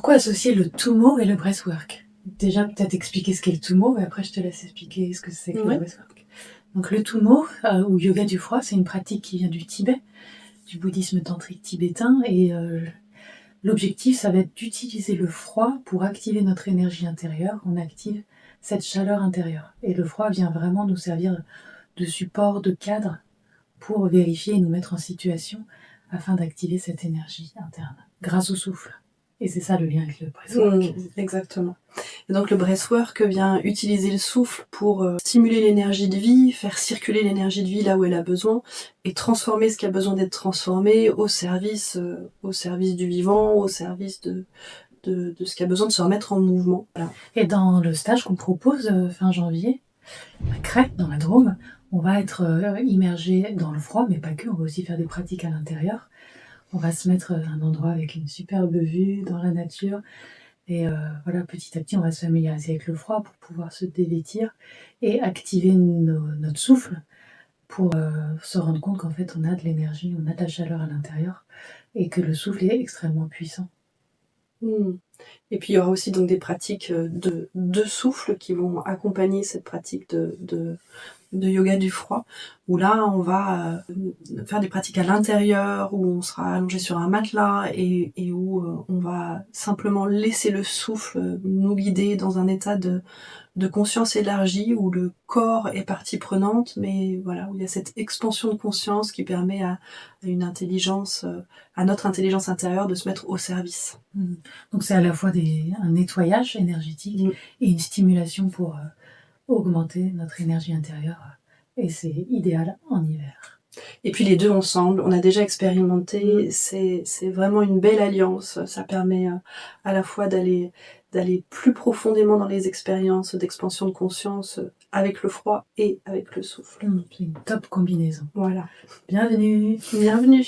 Pourquoi associer le Tumo et le breathwork? Déjà, peut-être expliquer ce qu'est le Tumo et après je te laisse expliquer ce que c'est que le breathwork. Donc le Tumo, ou yoga du froid, c'est une pratique qui vient du Tibet, du bouddhisme tantrique tibétain, et l'objectif, ça va être d'utiliser le froid pour activer notre énergie intérieure. On active cette chaleur intérieure. Et le froid vient vraiment nous servir de support, de cadre, pour vérifier et nous mettre en situation afin d'activer cette énergie interne, grâce au souffle. Et c'est ça le lien avec le breathwork. Exactement. Et donc le breathwork vient utiliser le souffle pour stimuler l'énergie de vie, faire circuler l'énergie de vie là où elle a besoin, et transformer ce qui a besoin d'être transformé au service du vivant, au service de ce qui a besoin de se remettre en mouvement. Voilà. Et dans le stage qu'on propose fin janvier, à Crêt, dans la Drôme, on va être immergé dans le froid, mais pas que, on va aussi faire des pratiques à l'intérieur. On va se mettre à un endroit avec une superbe vue dans la nature. Et voilà, petit à petit, on va se familiariser avec le froid pour pouvoir se dévêtir et activer notre souffle pour se rendre compte qu'en fait, on a de l'énergie, on a de la chaleur à l'intérieur et que le souffle est extrêmement puissant. Et puis il y aura aussi donc des pratiques de souffle qui vont accompagner cette pratique de yoga du froid, où là on va faire des pratiques à l'intérieur, où on sera allongé sur un matelas et où on va simplement laisser le souffle nous guider dans un état de conscience élargie, où le corps est partie prenante, mais voilà, où il y a cette expansion de conscience qui permet à une intelligence, à notre intelligence intérieure de se mettre au service. Donc c'est à la fois un nettoyage énergétique et une stimulation pour augmenter notre énergie intérieure, et c'est idéal en hiver. Et puis les deux ensemble, on a déjà expérimenté, c'est vraiment une belle alliance, ça permet à la fois d'aller plus profondément dans les expériences d'expansion de conscience avec le froid et avec le souffle. C'est une top combinaison. Voilà. Bienvenue. Bienvenue.